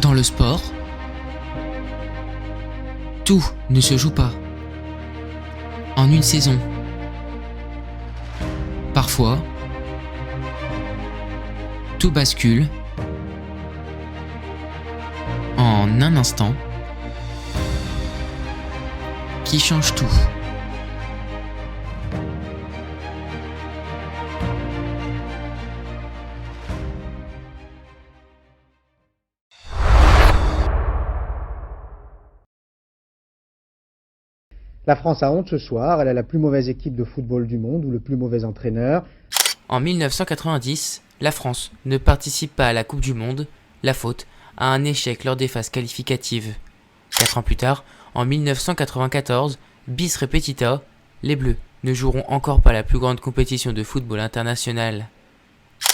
Dans le sport, tout ne se joue pas en une saison. Parfois, tout bascule en un instant qui change tout. La France a honte ce soir, elle a la plus mauvaise équipe de football du monde ou le plus mauvais entraîneur. En 1990, la France ne participe pas à la Coupe du Monde, la faute à un échec lors des phases qualificatives. 4 ans plus tard, en 1994, bis repetita, les Bleus ne joueront encore pas la plus grande compétition de football international.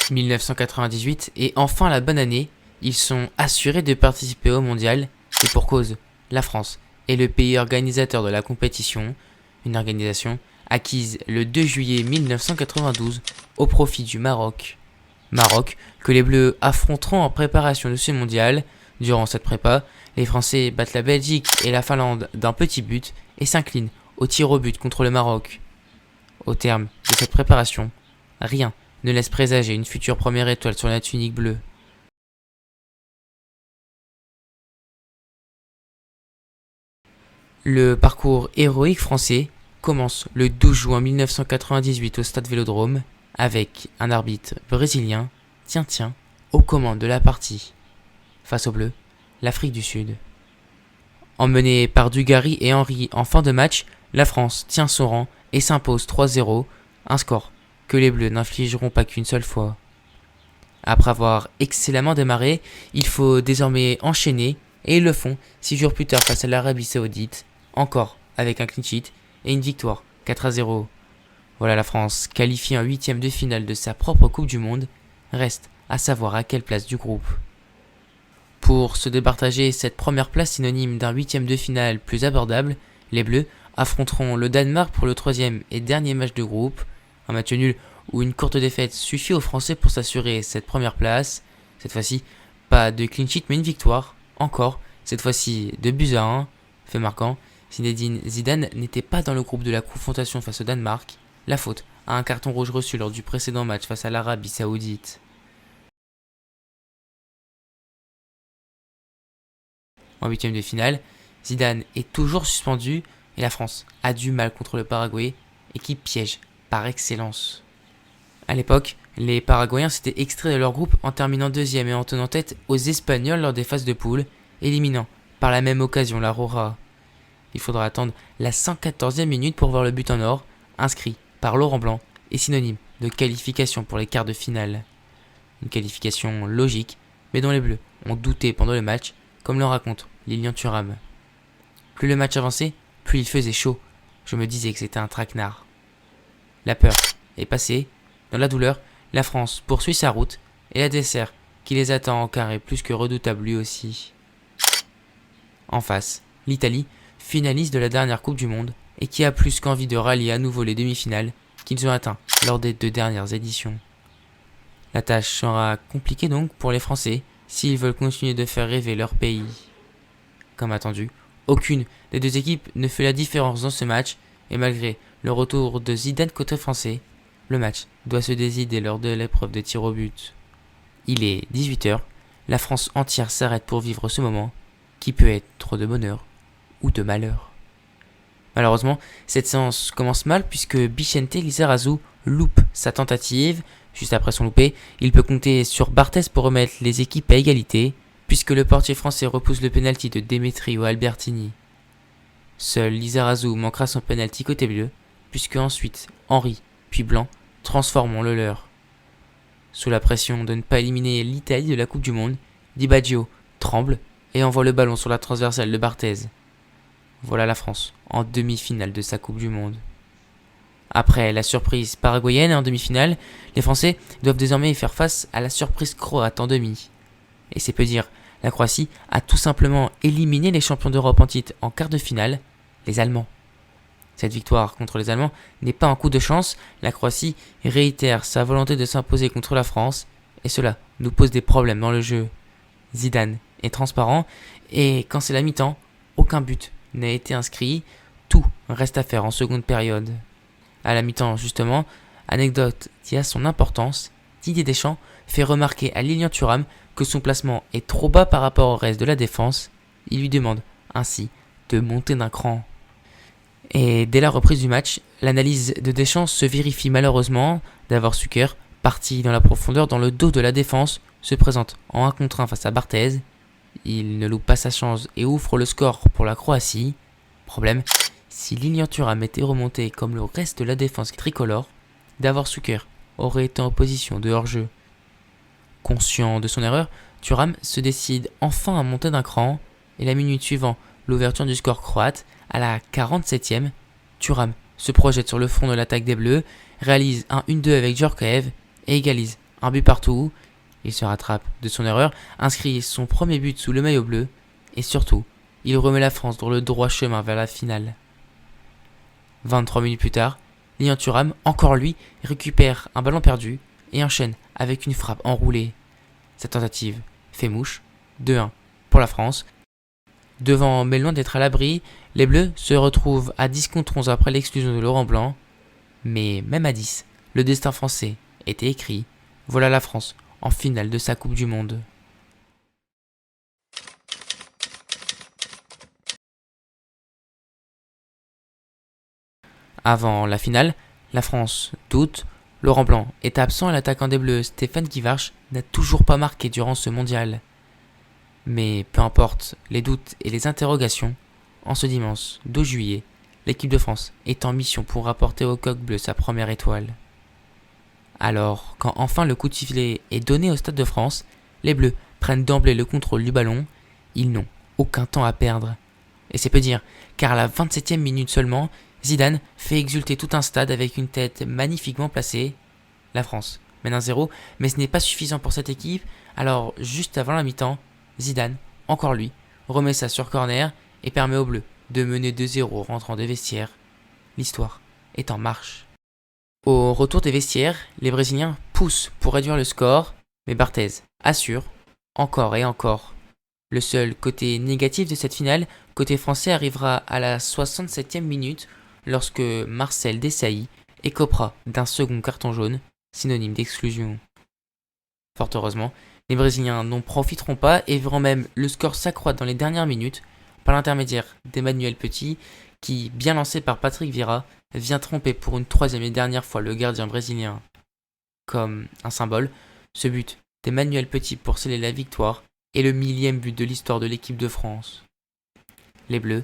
1998 est enfin la bonne année, ils sont assurés de participer au mondial, et pour cause, la France est le pays organisateur de la compétition, une organisation acquise le 2 juillet 1992 au profit du Maroc. Maroc que les Bleus affronteront en préparation de ce mondial. Durant cette prépa, les Français battent la Belgique et la Finlande d'un petit but et s'inclinent au tir au but contre le Maroc. Au terme de cette préparation, rien ne laisse présager une future première étoile sur la tunique bleue. Le parcours héroïque français commence le 12 juin 1998 au stade Vélodrome avec un arbitre brésilien, tiens, aux commandes de la partie. Face aux Bleus, l'Afrique du Sud. Emmenée par Dugarry et Henry en fin de match, la France tient son rang et s'impose 3-0, un score que les Bleus n'infligeront pas qu'une seule fois. Après avoir excellemment démarré, il faut désormais enchaîner et ils le font 6 jours plus tard face à l'Arabie Saoudite, encore avec un clean sheet et une victoire 4-0. Voilà la France qualifiée en 8e de finale de sa propre Coupe du Monde, reste à savoir à quelle place du groupe. Pour se départager cette première place synonyme d'un 8e de finale plus abordable, les Bleus affronteront le Danemark pour le 3e et dernier match de groupe, un match nul où une courte défaite suffit aux Français pour s'assurer cette première place. Cette fois-ci, pas de clean sheet mais une victoire, encore, cette fois-ci de buts à 1, fait marquant. Zinedine Zidane n'était pas dans le groupe de la confrontation face au Danemark, la faute à un carton rouge reçu lors du précédent match face à l'Arabie Saoudite. En 8e de finale, Zidane est toujours suspendu et la France a du mal contre le Paraguay, équipe piège par excellence. A l'époque, les Paraguayens s'étaient extraits de leur groupe en terminant 2e et en tenant tête aux Espagnols lors des phases de poule, éliminant par la même occasion la Roja. Il faudra attendre la 114e minute pour voir le but en or, inscrit par Laurent Blanc et synonyme de qualification pour les quarts de finale. Une qualification logique, mais dont les Bleus ont douté pendant le match, comme le raconte Lilian Thuram. Plus le match avançait, plus il faisait chaud. Je me disais que c'était un traquenard. La peur est passée. Dans la douleur, la France poursuit sa route et l'adversaire qui les attend en quart est plus que redoutable lui aussi. En face, l'Italie, finaliste de la dernière Coupe du Monde et qui a plus qu'envie de rallier à nouveau les demi-finales qu'ils ont atteints lors des 2 dernières éditions. La tâche sera compliquée donc pour les Français s'ils veulent continuer de faire rêver leur pays. Comme attendu, aucune des 2 équipes ne fait la différence dans ce match et malgré le retour de Zidane côté français, le match doit se décider lors de l'épreuve de tir au but. Il est 18h, la France entière s'arrête pour vivre ce moment qui peut être de bonheur ou de malheur. Malheureusement, cette séance commence mal puisque Vicente Lizarazu loupe sa tentative. Juste après son loupé, il peut compter sur Barthez pour remettre les équipes à égalité, puisque le portier français repousse le pénalty de Demetrio Albertini. Seul Lizarazu manquera son pénalty côté bleu, puisque ensuite Henry puis Blanc transformeront le leur. Sous la pression de ne pas éliminer l'Italie de la Coupe du Monde, Di Baggio tremble et envoie le ballon sur la transversale de Barthez. Voilà la France en demi-finale de sa Coupe du Monde. Après la surprise paraguayenne en demi-finale, les Français doivent désormais faire face à la surprise croate en demi. Et c'est peu dire, la Croatie a tout simplement éliminé les champions d'Europe en titre en quart de finale, les Allemands. Cette victoire contre les Allemands n'est pas un coup de chance, la Croatie réitère sa volonté de s'imposer contre la France, et cela nous pose des problèmes dans le jeu. Zidane et transparent, et quand c'est la mi-temps, aucun but n'a été inscrit, tout reste à faire en seconde période. À la mi-temps justement, anecdote qui a son importance, Didier Deschamps fait remarquer à Lilian Thuram que son placement est trop bas par rapport au reste de la défense, il lui demande ainsi de monter d'un cran. Et dès la reprise du match, l'analyse de Deschamps se vérifie malheureusement. Davor Suker, parti dans la profondeur dans le dos de la défense, se présente en 1 contre 1 face à Barthez. Il ne loupe pas sa chance et ouvre le score pour la Croatie. Problème, si Lilian Thuram était remonté comme le reste de la défense tricolore, Davor Suker aurait été en position de hors-jeu. Conscient de son erreur, Thuram se décide enfin à monter d'un cran et la minute suivant l'ouverture du score croate, à la 47e, Thuram se projette sur le front de l'attaque des Bleus, réalise un 1-2 avec Djorkaeff et égalise un but partout. Il se rattrape de son erreur, inscrit son premier but sous le maillot bleu et surtout, il remet la France dans le droit chemin vers la finale. 23 minutes plus tard, Lilian Thuram, encore lui, récupère un ballon perdu et enchaîne avec une frappe enroulée. Cette tentative fait mouche, 2-1 pour la France. Devant mais loin d'être à l'abri, les Bleus se retrouvent à 10 contre 11 après l'exclusion de Laurent Blanc. Mais même à 10, le destin français était écrit. Voilà la France en finale de sa Coupe du Monde. Avant la finale, la France doute. Laurent Blanc est absent et l'attaquant des Bleus, Stéphane Guivarch, n'a toujours pas marqué durant ce mondial. Mais peu importe les doutes et les interrogations, en ce dimanche 12 juillet, l'équipe de France est en mission pour rapporter au coq bleu sa première étoile. Alors, quand enfin le coup de sifflet est donné au Stade de France, les Bleus prennent d'emblée le contrôle du ballon, ils n'ont aucun temps à perdre. Et c'est peu dire, car à la 27e minute seulement, Zidane fait exulter tout un stade avec une tête magnifiquement placée. La France mène 1-0, mais ce n'est pas suffisant pour cette équipe, alors juste avant la mi-temps, Zidane, encore lui, remet ça sur corner et permet aux Bleus de mener 2-0 rentrant des vestiaires. L'histoire est en marche. Au retour des vestiaires, les Brésiliens poussent pour réduire le score, mais Barthez assure, encore et encore. Le seul côté négatif de cette finale, côté français, arrivera à la 67e minute lorsque Marcel Desailly écopera d'un second carton jaune, synonyme d'exclusion. Fort heureusement, les Brésiliens n'en profiteront pas et verront même le score s'accroître dans les dernières minutes par l'intermédiaire d'Emmanuel Petit qui, bien lancé par Patrick Vieira, vient tromper pour une 3e et dernière fois le gardien brésilien. Comme un symbole, ce but d'Emmanuel Petit pour sceller la victoire est le 1000e but de l'histoire de l'équipe de France. Les Bleus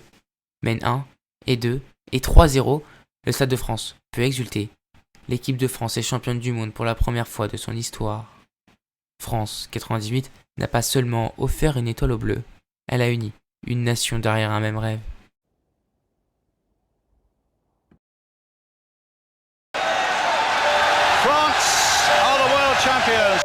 mènent 1 et 2 et 3-0, le Stade de France peut exulter. L'équipe de France est championne du monde pour la première fois de son histoire. France 98 n'a pas seulement offert une étoile aux Bleus, elle a uni une nation derrière un même rêve. France are the world champions.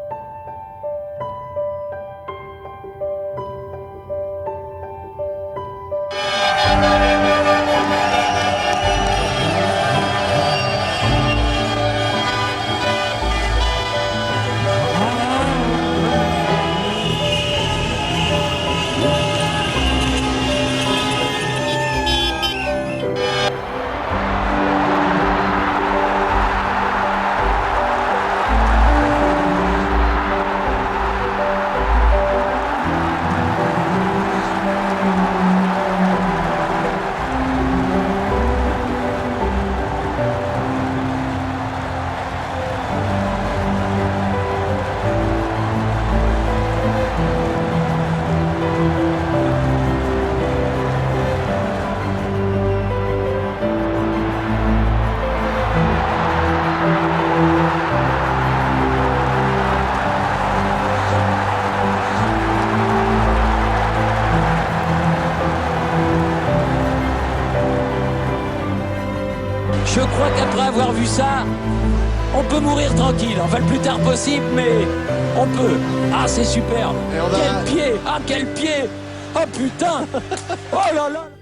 Je crois qu'après avoir vu ça, on peut mourir tranquille. Enfin, le plus tard possible, mais on peut. Ah, c'est superbe. Quel pied! Ah, quel pied! Oh putain! Oh là là!